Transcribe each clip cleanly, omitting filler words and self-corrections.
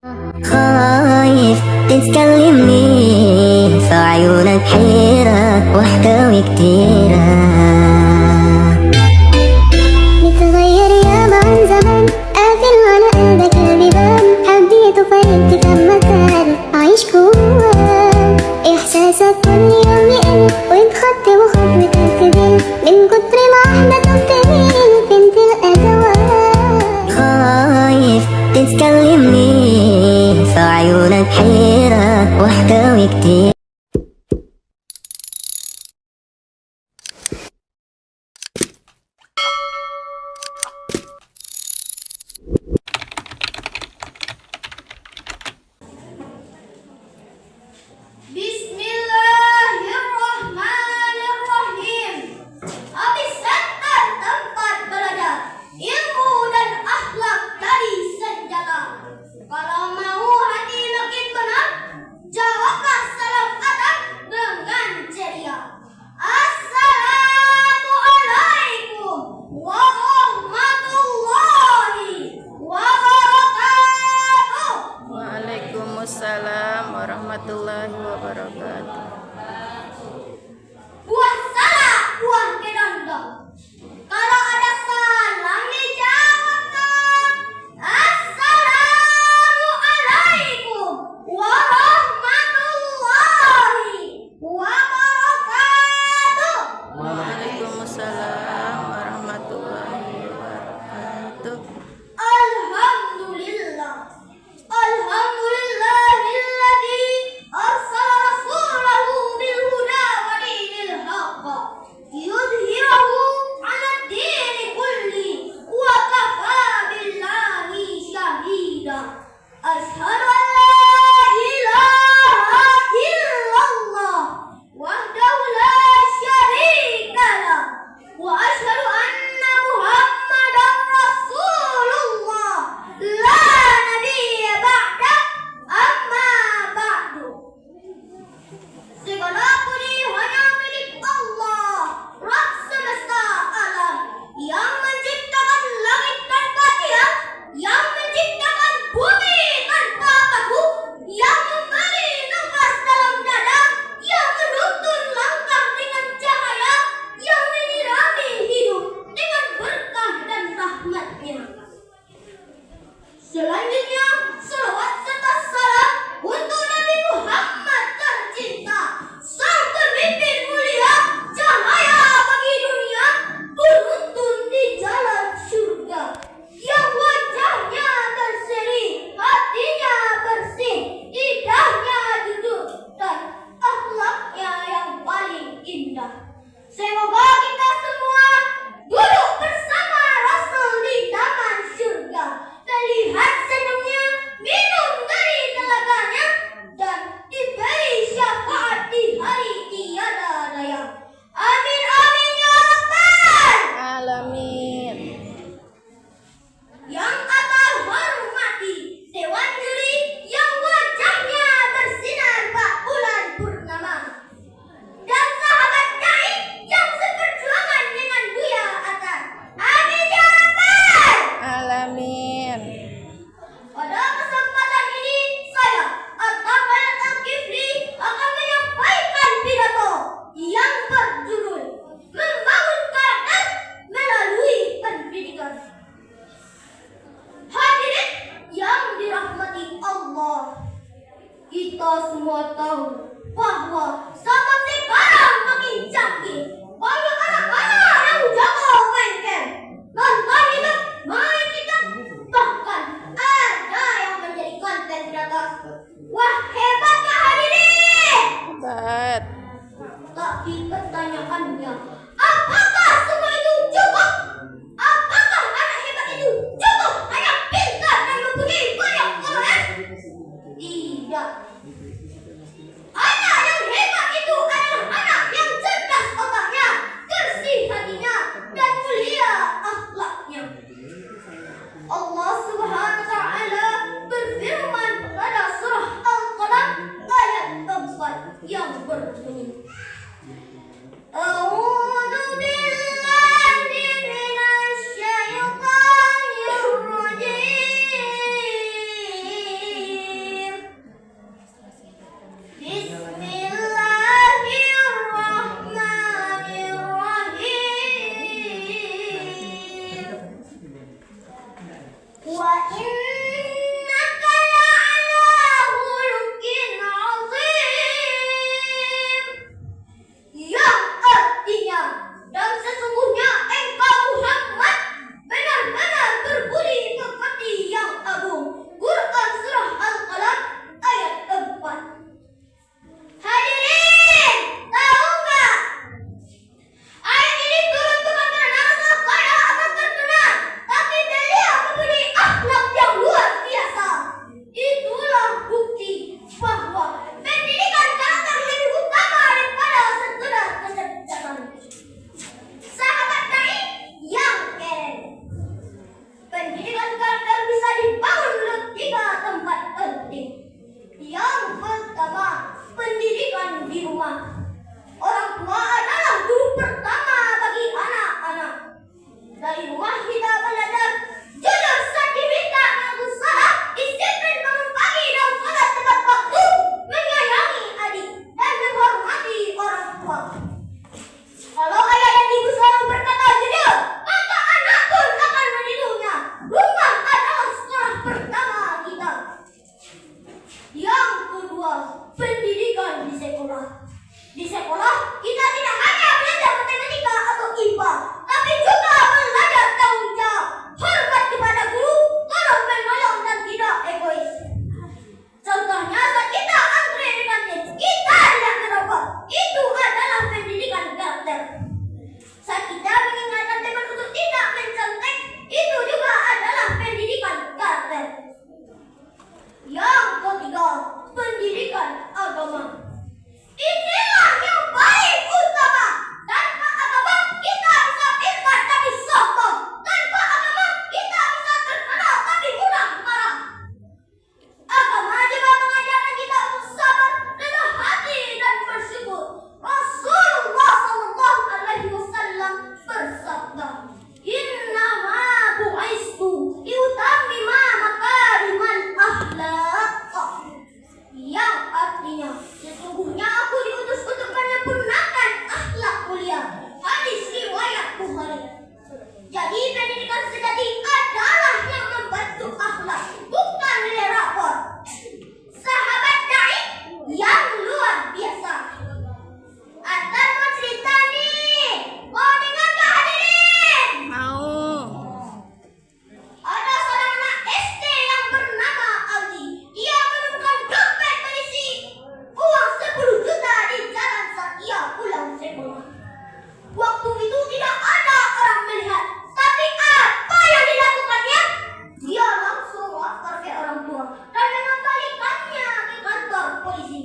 خايف تتكلمني في عيونك حيرة واحكاوي كتيرة متغير ياما عن زمان قافل على قلبك البيبان حبيته فرقت كم مكان عايش جواه احساسك كل يوم يقل ويتخط وخطوتك تقل من كتر ما احنا تبتهل بنت الادوات خايف تتكلمني في عيونك حيرة واحكاوي كتير Bismillahirrahmanirrahim. Habis setan tempat berada, ilmu dan akhlak dari senjata. Kalau mau hati makin benar, jawablah salam adab dengan ceria. Assalamualaikum warahmatullahi wabarakatuh. Waalaikumsalam warahmatullahi wabarakatuh. Buah salah, buah kedondong. Kalau ada salam dijawab dong. Assalamualaikum warahmatullahi wabarakatuh. Waalaikumsalam warahmatullahi wabarakatuh. Alhamdulillah. Alhamdulillahilladzi arsala rasulahu bil huda wa dinil haqq liyudhhirahu 'ala ad-dini kulli wa kafa billahi shahida. Asyhadu an la ilaha illallah wahdahu la syarika lah wa asyhadu anna muhammadar rasulullah la nabiyya ba'da amma ba'du. Segala puji hanya milik Allah, Rabb semesta alam, yang menciptakan langit tanpa tiang, yang menciptakan bumi tanpa paku, yang memberi nafas dalam dada, yang menuntun langkah dengan cahaya, yang menyirami hidup dengan berkah dan rahmatnya. Selanjutnya, salawat serta salam untuk Nabi Muhammad tercinta, sang pemimpin mulia, cahaya bagi dunia, penuntun di jalan surga, yang wajahnya berseri, hatinya bersih, lidahnya jujur, dan akhlaknya yang paling indah. Semoga kita semua duduk bersama Rasul di taman surga, melihat senyumnya, minum dari telaganya, dan diberi syafaat di hari tiada daya. Amin amin ya rabbal Alamin. yang akan hormati Dewan Juri yang wajahnya bersinar bak bulan purnama, dan sahabat dai yang seperjuangan dengan Buya Atar. Amin ya rabbal. Alamin. Pada kesempatan ini saya, At-Tafal Al-Kifli, akan menyampaikan pidato yang berjudul Membangun Karakter Melalui Pendidikan. Hadirin yang dirahmati Allah, kita semua tahu bahwa zaman sekarang makin canggih. Banyak anak-anak yang jago main game, nonton YouTube, main TikTok, bahkan ada yang menjadi konten kreator. Wah, hebatnya hadirin! Hebat. Tapi pertanyaannya, apakah semua itu cukup? Apakah anak hebat itu cukup hanya pintar dan mempunyai banyak pengalaman? Tidak. Anak yang hebat itu adalah anak yang cerdas otaknya, bersih hatinya, dan mulia akhlaknya. Allah Subhanahu wa taala berfirman pada surah Al-Qalam di sekolah. Di sekolah, kita tidak hanya belajar matematika atau IPA, tapi juga belajar tanggung jawab, hormat kepada guru, tolong menolong dan tidak egois. Contohnya saat kita antre di kantin, kita tidak merokok. Itu adalah pendidikan karakter. Saat kita mengingatkan teman untuk tidak mencontek, itu juga adalah pendidikan karakter. Yang ketiga, pendidikan agama. Inilah yang paling utama. Tanpa agama kita bisa pintar tapi sombong. Tanpa agama kita bisa terkenal tapi mudah marah. Agama juga mengajarkan kita untuk sabar, rendah hati dan bersyukur. Rasulullah SAW bersabda, "Innama bu'istu liutammima makarimal akhlaq." Yang artinya, sesungguhnya aku diutus untuk menyempurnakan akhlak mulia. Hadis riwayat Bukhari. Jadi pendidikan sejati adalah yang membentuk akhlak, bukan nilai rapor. Sahabat dai yang luar biasa. Atar mau cerita nih. Mau dengar gak hadirin? Mau. Ada seorang anak SD yang bernama Aldi. Dia menemukan dompet berisi uang 10 juta di jalan saat ia pulang sekolah. Waktu itu tidak ada orang melihat. Tapi apa yang dilakukannya? Dia langsung lapor ke orang tua dan mengembalikannya ke kantor polisi.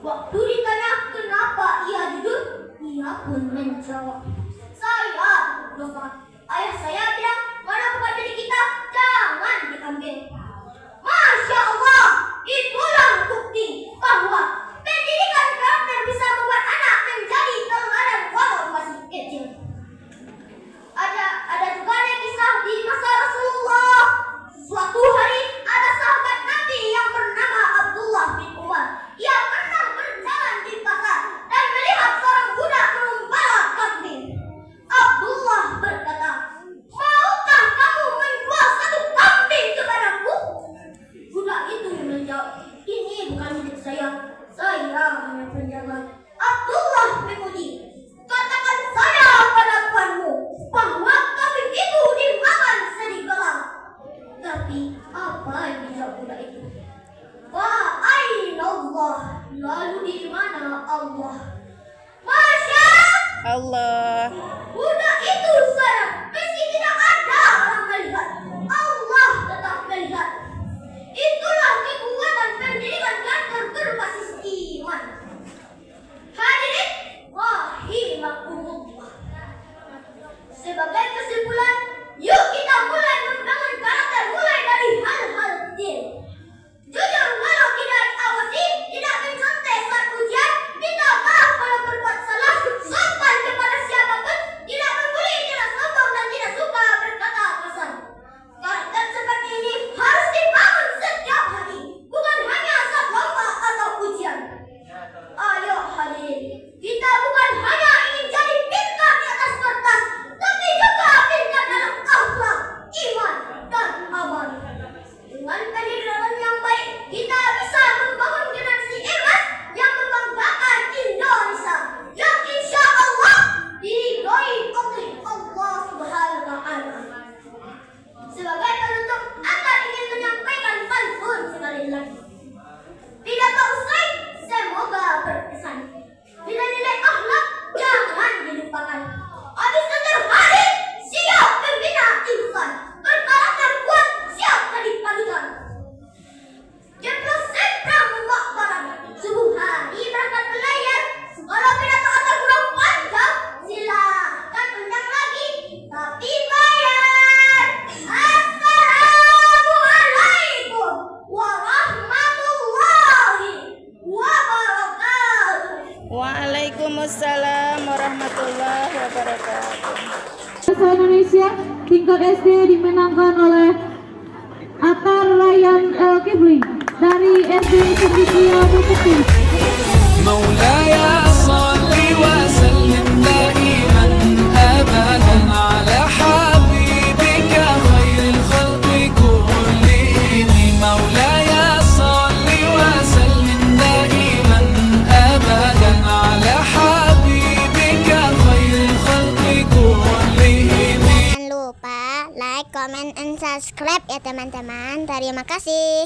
Waktu ditanya kenapa ia jujur, ia pun menjawab, "Saya dosa. Ayah saya bilang mana bukan milik kita, jangan diambil." Masya Allah, itulah bukti bahwa pendidikan karakter bisa membuat anak menjadi teladan walau masih kecil. Ada juga ada kisah di masa Rasulullah. Suatu hari ada sahabat Nabi yang bernama Abdullah bin Umar. Ia pernah berjalan di pasar dan melihat seorang budak mengembala kambing. Abdullah berkata, "Maukah kamu menjual satu kambing kepadaku?" Budak itu menjawab, "Ini bukan milik saya. Saya hanya penjaga." Abdullah memuji, "Katakan saja pada tuanmu bahwa kambing itu dimakan serigala." Tapi apa yang dijawab budak itu? "Aina Allah?" Lalu di mana Allah? Masya Allah. budak itu sadar meski tidak ada orang melihat, Allah tetap melihat. Itulah kekuatan pendidikan karakter berbasis iman. Hadirin rahimakumullah. Sebagai kesimpulan, yuk kita mulai membangun karakter mulai dari hal-hal kecil. Jujur walau tidak diawasi, tidak mencontek saat ujian, minta maaf kalau berbuat salah, sopan kepada siapapun, tidak membuli, tidak sombong dan tidak suka berkata kasar. Karakter seperti ini harus dibangun setiap hari, bukan hanya saat lomba atau ujian. Ayo hadirin, kita bukan hanya ingin jadi pintar di atas kertas, tapi juga pintar dalam akhlak, iman, dan amal. Dengan pendidikan yang baik, kita bisa membangun generasi hebat yang membanggakan Indonesia, yang insya Allah diridhoi oleh Allah Subhanahu wa Ta'ala. Sebagai penutup, Anda ingin menyampaikan pantun sekali lagi. Pidato usai, semoga berkesan. Nilai-nilai akhlak jangan dilupakan. Habis seger hadir, siap membina insan. Berkarakter kuat, siap jadi panutan. Jemput seberang membawa barang. Subuh hari berangkat belayar. Kalau pidato atau kurang panjang, silakan undang lagi, tapi bayar. Assalamualaikum warahmatullahi wabarakatuh. Waalaikumsalam warahmatullahi wabarakatuh. Bahasa Indonesia tingkat SD dimenangkan oleh Atar Ryan El Kifli dari SD Cendekia Bukti. مولاي صل وسلم دائما ابدا على حبيبك خير الخلق كلهم. مولاي صل وسلم دائما comment, and subscribe ya teman-teman. Terima kasih.